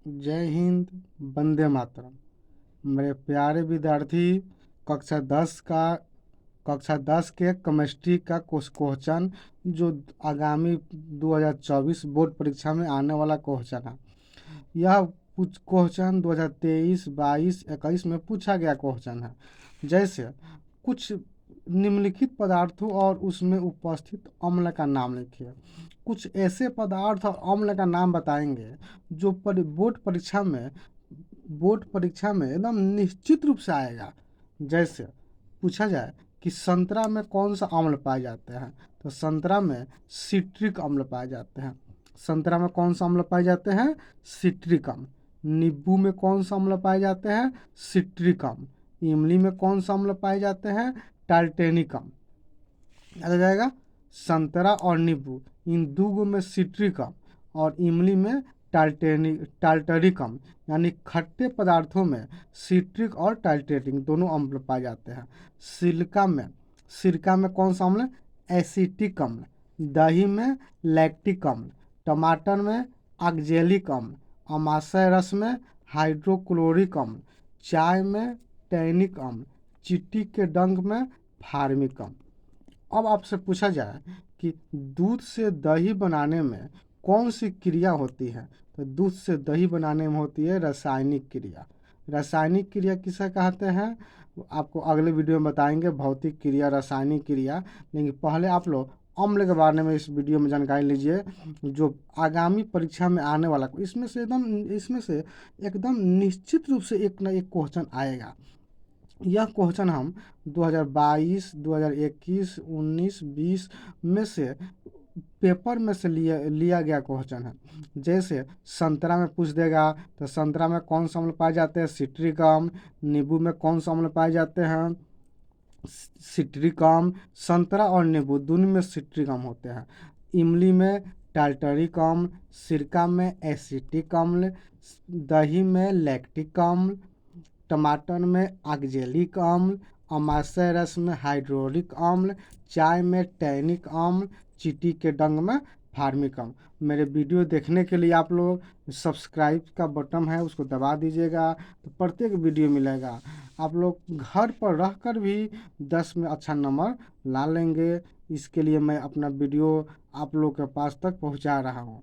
जय हिंद, वंदे मातरम। मेरे प्यारे विद्यार्थी, कक्षा 10 का कक्षा 10 के केमिस्ट्री का कुछ क्वेश्चन जो आगामी 2024 बोर्ड परीक्षा में आने वाला क्वेश्चन है। यह कुछ क्वेश्चन 2023, 22, 21 में पूछा गया क्वेश्चन है। जैसे कुछ निम्नलिखित पदार्थों और उसमें उपस्थित अम्ल का नाम लिखिए। कुछ ऐसे पदार्थ और अम्ल का नाम बताएंगे जो बोर्ड परीक्षा में एकदम निश्चित रूप से आएगा। जैसे पूछा जाए कि संतरा में कौन सा अम्ल पाए जाते हैं, तो संतरा में सिट्रिक अम्ल पाए जाते हैं। संतरा में कौन सा अम्ल पाए जाते हैं? सिट्रिक अम्ल। नींबू में कौन सा अम्ल पाए जाते हैं? सिट्रिक अम्ल। इमली में कौन सा अम्ल पाए जाते हैं? टार्टेनिक अम्ल। याद आ जाएगा। संतरा और नींबू, इन दो में सिट्रिक अम्ल और इमली में टार्टरिक अम्ल, यानी खट्टे पदार्थों में सिट्रिक और टार्टरिक दोनों अम्ल पाए जाते हैं। सिरका में कौन सा अम्ल? एसिटिक अम्ल। दही में लैक्टिक अम्ल। टमाटर में ऑक्जेलिक अम्ल। अमाशय रस में हाइड्रोक्लोरिक अम्ल। चाय में टैनिक अम्ल। चींटी के डंक में फार्मिक अम्ल। अब आपसे पूछा जाए कि दूध से दही बनाने में कौन सी क्रिया होती है, तो दूध से दही बनाने में होती है रासायनिक क्रिया। रासायनिक क्रिया किसे कहते हैं? आपको अगले वीडियो में बताएंगे, भौतिक क्रिया, रासायनिक क्रिया। लेकिन पहले आप लोग अम्ल के बारे में इस वीडियो में जानकारी लीजिए, जो आगामी परीक्षा में आने वाला इसमें से एकदम निश्चित रूप से एक ना एक क्वेश्चन आएगा। यह क्वेश्चन हम 2022, 2021, 19, 20 में से पेपर में से लिया गया क्वेश्चन है। जैसे संतरा में पूछ देगा तो संतरा में कौन सा अम्ल पाए जाते हैं? सिट्रिक अम्ल। नींबू में कौन सा अम्ल पाए जाते हैं? सिट्रिक अम्ल। संतरा और नींबू दोनों में सिट्रिक अम्ल होते हैं। इमली में टार्टरिक अम्ल। सिरका में एसिटिक अम्ल। दही में लैक्टिक अम्ल। टमाटर में ऑक्जेलिक अम्ल। अमाशय रस में हाइड्रोलिक अम्ल। चाय में टैनिक अम्ल। चींटी के डंक में फार्मिक अम्ल। मेरे वीडियो देखने के लिए आप लोग सब्सक्राइब का बटन है उसको दबा दीजिएगा, तो प्रत्येक वीडियो मिलेगा। आप लोग घर पर रहकर भी 10 में अच्छा नंबर ला लेंगे। इसके लिए मैं अपना वीडियो आप लोग के पास तक पहुंचा रहा हूं।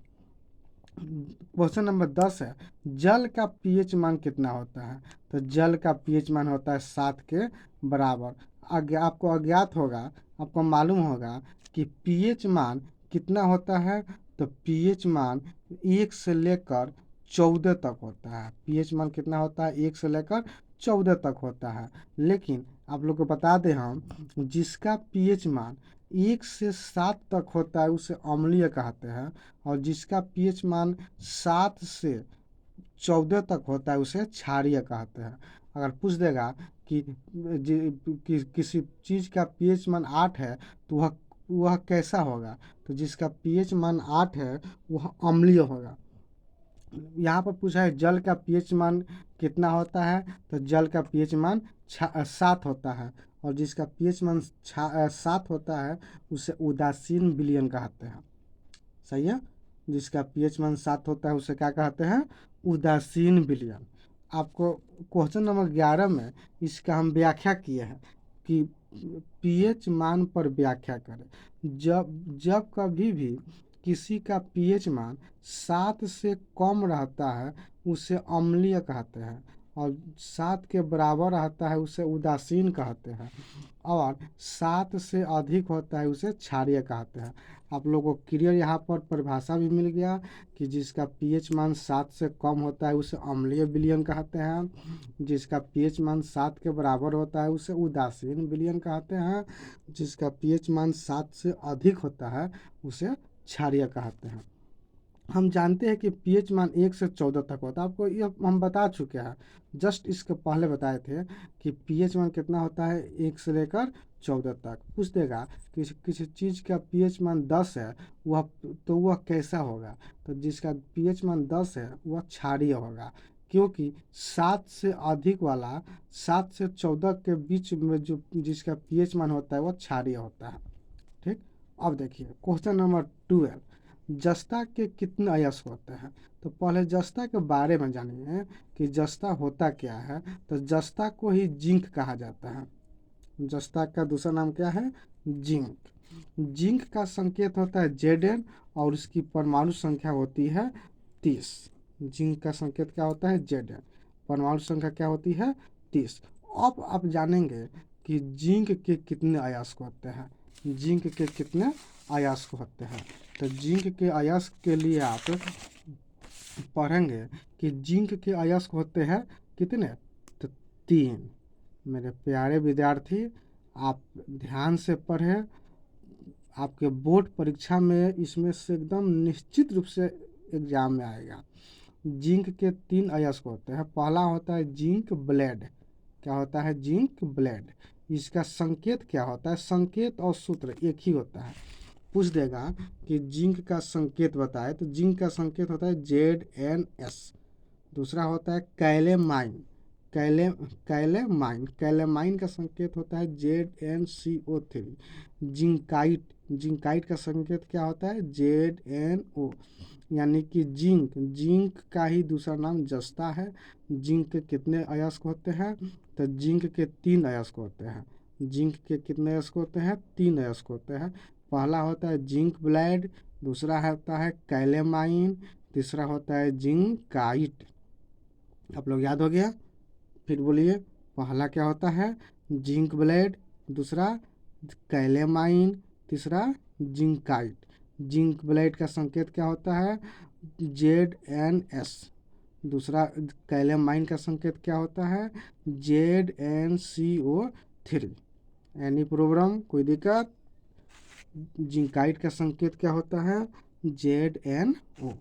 क्वेश्चन नंबर 10 है, जल का पीएच मान कितना होता है? तो जल का पीएच मान होता है 7 के बराबर। आपको अज्ञात होगा, आपको मालूम होगा कि पीएच मान कितना होता है। तो पीएच मान 1 से लेकर 14 तक होता है। पीएच मान कितना होता है? 1 से लेकर 14 तक होता है। लेकिन आप लोग को बता दें हम, जिसका पीएच मान 1 से 7 तक होता है उसे अम्लीय कहते हैं, और जिसका पीएच मान 7 से 14 तक होता है उसे क्षारीय कहते हैं। अगर पूछ देगा कि किसी चीज़ का पीएच मान 8 है तो वह कैसा होगा, तो जिसका पीएच मान 8 है वह अम्लीय होगा। यहाँ पर पूछा है जल का पीएच मान कितना होता है, तो जल का पीएच मान 7 होता है, और जिसका पीएच मान 7 होता है उसे उदासीन विलयन कहते हैं। सही है। जिसका पीएच मान 7 होता है उसे क्या कहते हैं? उदासीन विलयन। आपको क्वेश्चन नंबर 11 में इसका हम व्याख्या किए हैं कि पीएच मान पर व्याख्या करें। जब जब कभी भी किसी का पीएच मान 7 से कम रहता है उसे अम्लीय कहते हैं, और 7 के बराबर रहता है उसे उदासीन कहते हैं, और 7 से अधिक होता है उसे क्षारीय कहते हैं। आप लोगों को क्लियर यहाँ पर परिभाषा भी मिल गया कि जिसका पीएच मान 7 से कम होता है उसे अम्लीय विलयन कहते हैं, जिसका पीएच मान 7 के बराबर होता है उसे उदासीन विलयन कहते हैं, जिसका पीएच मान 7 से अधिक होता है उसे क्षारीय कहते हैं। हम जानते हैं कि पीएच मान 1 से 14 तक होता है। आपको ये हम बता चुके हैं, जस्ट इसके पहले बताए थे कि पीएच मान कितना होता है 1 से लेकर 14 तक। पूछ देगा कि किसी चीज़ का पीएच मान 10 है वह कैसा होगा, तो जिसका पीएच मान 10 है वह क्षारीय होगा, क्योंकि 7 से अधिक वाला 7 से 14 के बीच में जो जिसका पीएच मान होता है वह क्षारीय होता है। ठीक। अब देखिए क्वेश्चन नंबर 12, जस्ता के कितने अयस्क होते हैं? तो पहले जस्ता के बारे में जानिए कि जस्ता होता क्या है। तो जस्ता को ही जिंक कहा जाता है। जस्ता का दूसरा नाम क्या है? जिंक। जिंक का संकेत होता है Zn और इसकी परमाणु संख्या होती है 30। जिंक का संकेत क्या होता है? Zn। परमाणु संख्या क्या होती है? 30। अब आप जानेंगे कि जिंक के कितने अयस्क होते हैं। जिंक के कितने अयस्क होते हैं? तो जिंक के अयस्क के लिए आप पढ़ेंगे कि जिंक के अयस्क होते हैं कितने? तो 3। मेरे प्यारे विद्यार्थी, आप ध्यान से पढ़ें। आपके बोर्ड परीक्षा में इसमें से एकदम निश्चित रूप से एग्जाम में आएगा। जिंक के 3 अयस्क होते हैं। पहला होता है जिंक ब्लेड। क्या होता है? Zinc blende. इसका संकेत क्या होता है? संकेत और सूत्र एक ही होता है। पूछ देगा कि जिंक का संकेत बताए, तो जिंक का संकेत होता है Zns। दूसरा होता है कैलेमाइन। कैलेमाइन का संकेत होता है ZnCO3। जिंकाइट का संकेत क्या होता है? ZnO। यानी कि जिंक का ही दूसरा नाम जस्ता है। जिंक के कितने अयस्क होते हैं? तो जिंक के 3 अयस्क होते हैं। जिंक के कितने अयस्क होते हैं? 3 अयस्क होते हैं। पहला होता है जिंक ब्लेड, दूसरा होता है कैलेमाइन, तीसरा होता है जिंकाइट। आप लोग याद हो गया? फिर बोलिए। पहला क्या होता है? जिंक ब्लेड, दूसरा कैलेमाइन, तीसरा जिंकाइट। जिंक ब्लेड का संकेत क्या होता है? Zns। दूसरा कैलेमाइन का संकेत क्या होता है? ZnCO3। Any problem? कोई दिक्कत? जिंकाइट का संकेत क्या होता है? ZnO।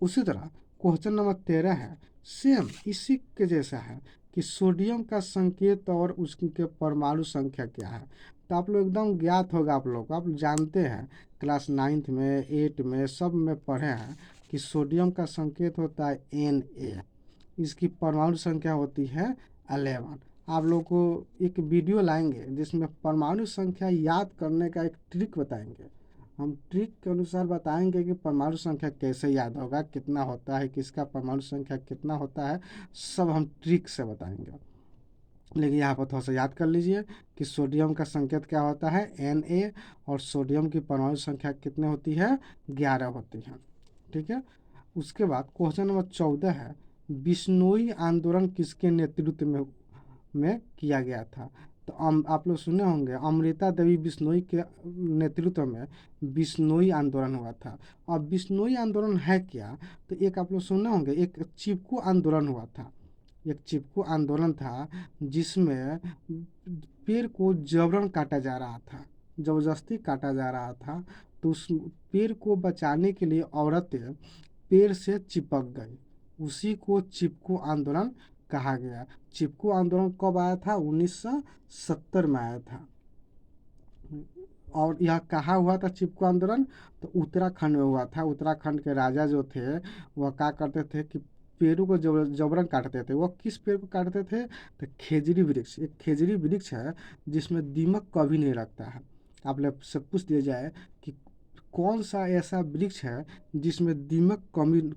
उसी तरह क्वेश्चन नंबर 13 है, सेम इसी के जैसा है कि सोडियम का संकेत और उसके परमाणु संख्या क्या है। तो आप लोग एकदम ज्ञात होगा, आप लोग आप जानते हैं, क्लास 9th में 8 में सब में पढ़े हैं कि सोडियम का संकेत होता है Na। इसकी परमाणु संख्या होती है 11। आप लोग को एक वीडियो लाएंगे जिसमें परमाणु संख्या याद करने का एक ट्रिक बताएंगे। हम ट्रिक के अनुसार बताएंगे कि परमाणु संख्या कैसे याद होगा, कितना होता है, किसका परमाणु संख्या कितना होता है, सब हम ट्रिक से बताएंगे। लेकिन यहाँ पर थोड़ा सा याद कर लीजिए कि सोडियम का संकेत क्या होता है? Na। और सोडियम की परमाणु संख्या कितने होती है? 11 होती है। ठीक है। उसके बाद क्वेश्चन नंबर 14 है, बिश्नोई आंदोलन किसके नेतृत्व में किया गया था? तो आप लोग सुने होंगे अमृता देवी बिश्नोई के नेतृत्व में बिश्नोई आंदोलन हुआ था। और बिश्नोई आंदोलन है क्या? तो एक आप लोग सुने होंगे, एक चिपकू आंदोलन हुआ था। एक चिपकू आंदोलन था जिसमें पेड़ को जबरन काटा जा रहा था, जबरदस्ती काटा जा रहा था। तो उस पेड़ को बचाने के लिए औरतें पेड़ से चिपक गई। उसी को चिपकू आंदोलन कहा गया। चिपकू आंदोलन कब आया था? 1970 में आया था। और यह कहाँ हुआ था चिपकू आंदोलन? तो उत्तराखंड में हुआ था। उत्तराखंड के राजा जो थे वह क्या करते थे कि पेड़ों को जबरन काटते थे। वह किस पेड़ को काटते थे? तो खेजड़ी वृक्ष। एक खेजड़ी वृक्ष है जिसमें दीमक कभी नहीं लगता है। आप लोग से पूछ दिया जाए कि कौन सा ऐसा वृक्ष है जिसमें दीमक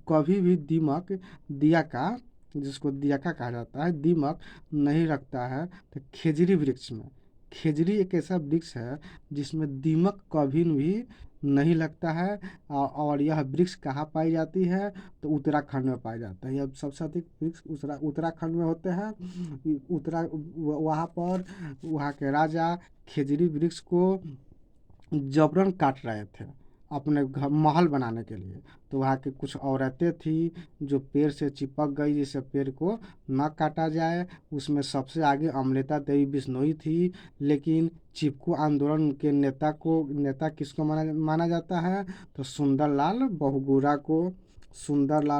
कभी भी दीमक दिया का, जिसको दिया का कहा जाता है, दीमक नहीं लगता है? तो खेजड़ी वृक्ष में। खेजड़ी एक ऐसा वृक्ष है जिसमें दीमक कभी भी नहीं लगता है। और यह वृक्ष कहाँ पाई जाती है? तो उत्तराखंड में पाया जाता है। यह सबसे अधिक वृक्ष उत्तराखंड में होते हैं। वहाँ पर वहाँ के राजा खेजड़ी वृक्ष को जबरन काट रहे थे अपने घर महल बनाने के लिए। तो वहाँ की कुछ औरतें थी जो पेड़ से चिपक गई जिससे पेड़ को न काटा जाए। उसमें सबसे आगे अमृता देवी बिश्नोई थी। लेकिन चिपकू आंदोलन के नेता किसको माना जाता है? तो सुंदरलाल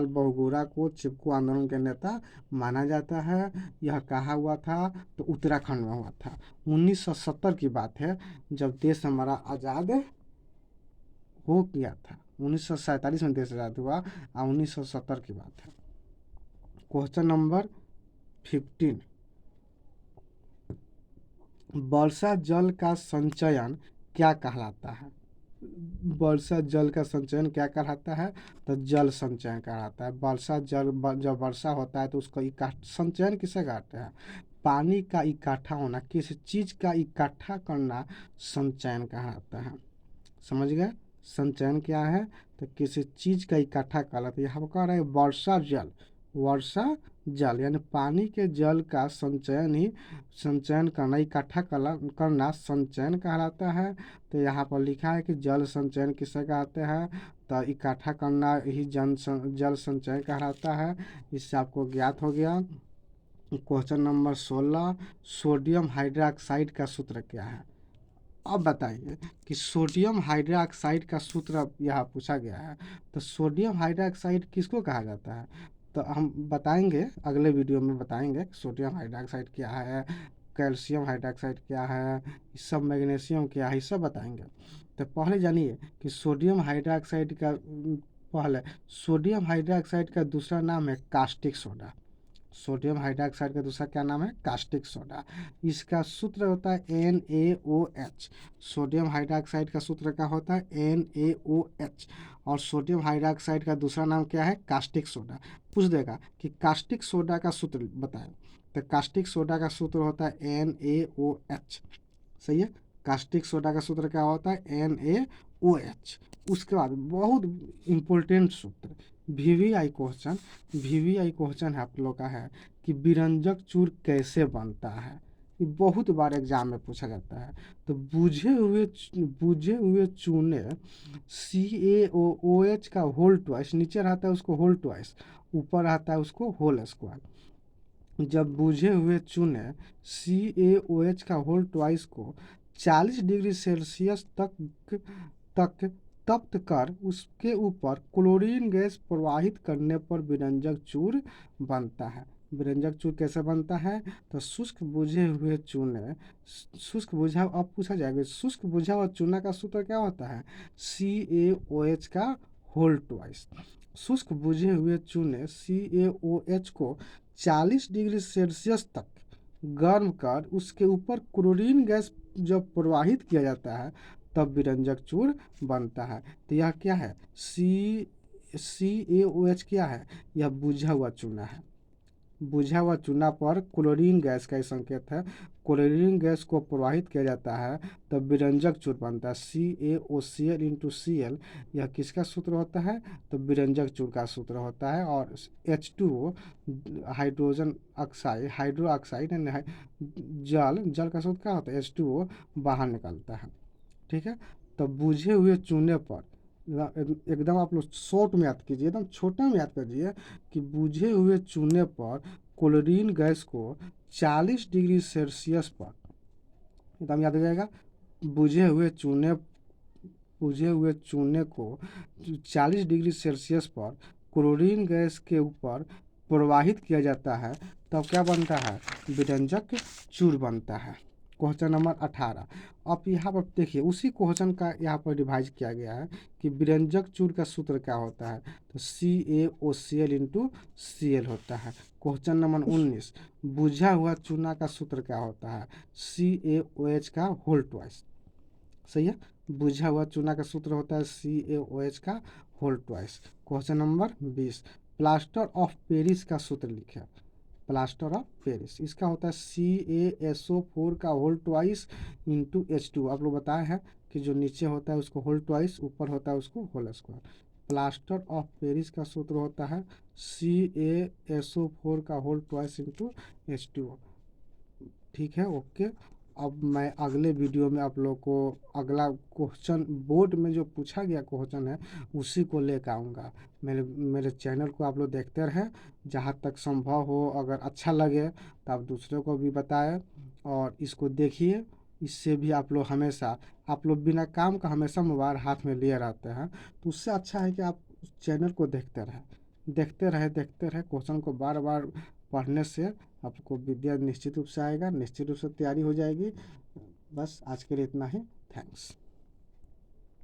बहुगुणा को चिपकू आंदोलन के नेता माना जाता है। यह कहाँ हुआ था? तो उत्तराखंड में हुआ था। 1970 की बात है जब देश हमारा आज़ाद हो गया था। 1947 में देश आज़ाद हुआ और 1970 की बात है। क्वेश्चन नंबर 15, वर्षा जल का संचयन क्या कहलाता है? वर्षा जल का संचयन क्या कहलाता है? तो जल संचयन कहलाता है। वर्षा जल जब वर्षा होता है तो उसको संचयन किसे कहते हैं? पानी का इकट्ठा होना, किसी चीज का इकट्ठा करना संचयन कहलाता है। समझ गए? संचयन क्या है? तो किसी चीज का इकट्ठा कहलाता है। यहाँ पर कह रहे हैं वर्षा जल, वर्षा जल यानी पानी के जल का संचयन ही, संचयन करना, इकट्ठा करना संचयन कहलाता है। तो यहाँ पर लिखा है कि जल संचयन किसे कहते हैं? तो इकट्ठा करना ही जल संचयन कहलाता है। इससे आपको ज्ञात हो गया। क्वेश्चन नंबर 16, सोडियम हाइड्रोक्साइड का सूत्र क्या है? अब बताइए कि सोडियम हाइड्रोक्साइड का सूत्र यहाँ पूछा गया है, तो सोडियम हाइड्रोक्साइड किसको कहा जाता है? तो हम बताएंगे, अगले वीडियो में बताएंगे सोडियम हाइड्रोक्साइड क्या है, कैल्शियम हाइड्रोक्साइड क्या है, ये सब मैग्नीशियम क्या है, ये सब बताएंगे। तो पहले जानिए कि सोडियम हाइड्रोक्साइड का पहले सोडियम हाइड्रोक्साइड का दूसरा नाम है कास्टिक सोडा। सोडियम हाइड्रोक्साइड का दूसरा क्या नाम है? Caustic soda. इसका सूत्र होता है NaOH। सोडियम हाइड्रोक्साइड का सूत्र क्या होता है? NaOH। और सोडियम हाइड्रोक्साइड का दूसरा नाम क्या है? Caustic soda. पूछ देगा कि कास्टिक सोडा का सूत्र बताएं, तो कास्टिक सोडा का सूत्र होता है NaOH। सही है? कास्टिक सोडा का सूत्र क्या होता है? NaOH। उसके बाद बहुत इम्पोर्टेंट सूत्र, VVI क्वेश्चन, VVI क्वेश्चन है आप लोग का है कि विरंजक चूर कैसे बनता है? ये बहुत बार एग्जाम में पूछा जाता है। तो बुझे हुए चूने CaOH का होल ट्वाइस, नीचे रहता है उसको होल ट्वाइस, ऊपर आता है उसको होल स्क्वायर। जब बुझे हुए चूने CaOH का होल ट्वाइस को 40 डिग्री सेल्सियस तक तप्त कर उसके ऊपर क्लोरीन गैस प्रवाहित करने पर विरंजक चूर बनता है। विरंजक चूर कैसे बनता है? तो शुष्क बुझे हुए चूने, शुष्क बुझा, अब पूछा जाएगा शुष्क बुझा हुआ चूना का सूत्र क्या होता है? CaOH का होल ट्वाइस। शुष्क बुझे हुए चूने CaOH को 40 डिग्री सेल्सियस तक गर्म कर उसके ऊपर क्लोरीन गैस जब प्रवाहित किया जाता है तब विरंजक चूर बनता है। तो यह क्या है? CaOH क्या है? यह बुझा हुआ चूना है। बुझा हुआ चूना पर क्लोरीन गैस का ही संकेत है, क्लोरीन गैस को प्रवाहित किया जाता है तब विरंजक चूर बनता है। CaOCl/Cl, यह किसका सूत्र होता है? तो विरंजक चूर का सूत्र होता है। और H2O, hydrogen oxide, hydro oxide जल का सूत्र क्या होता है? H2O बाहर निकलता है। ठीक है? तो बुझे हुए चूने पर एकदम आप लोग शॉर्ट में याद कीजिए, एकदम छोटा में याद कीजिए कि बुझे हुए चूने पर क्लोरीन गैस को 40 डिग्री सेल्सियस पर, एकदम याद हो जाएगा, बुझे हुए चूने बुझे हुए चूने को 40 डिग्री सेल्सियस पर क्लोरीन गैस के ऊपर प्रवाहित किया जाता है तब क्या बनता है? विरंजक चूर बनता है। Question number 18। अब यहाँ पर देखिए उसी क्वेश्चन का यहाँ पर रिवाइज किया गया है कि विरंजक चूर का सूत्र क्या होता है? तो CaOCl/Cl होता है। क्वेश्चन नंबर 19, बुझा हुआ चूना का सूत्र क्या होता है? CaOH का होल ट्वाइस। सही है? बुझा हुआ चूना का सूत्र होता है CaOH का whole twice. Question number 20, plaster of Paris का सूत्र लिखे। प्लास्टर ऑफ पेरिस इसका होता है CaSO4 का होल ट्वाइस इंटू H2। आप लोग बताए हैं कि जो नीचे होता है उसको होल ट्वाइस, ऊपर होता है उसको whole square. Plaster of Paris का सूत्र होता है CaSO4 का होल ट्वाइस इंटू H2O। ठीक है, ओके। अब मैं अगले वीडियो में आप लोग को अगला क्वेश्चन, बोर्ड में जो पूछा गया क्वेश्चन है उसी को लेकर आऊँगा। मेरे चैनल को आप लोग देखते रहें, जहाँ तक संभव हो अगर अच्छा लगे तो आप दूसरों को भी बताएं और इसको देखिए। इससे भी आप लोग हमेशा, आप लोग बिना काम का हमेशा मोबाइल हाथ में लिए रहते हैं, तो उससे अच्छा है कि आप उस चैनल को देखते रहें क्वेश्चन को बार बार पढ़ने से आपको विद्या निश्चित रूप से आएगा, निश्चित रूप से तैयारी हो जाएगी। बस आज के लिए इतना ही। थैंक्स।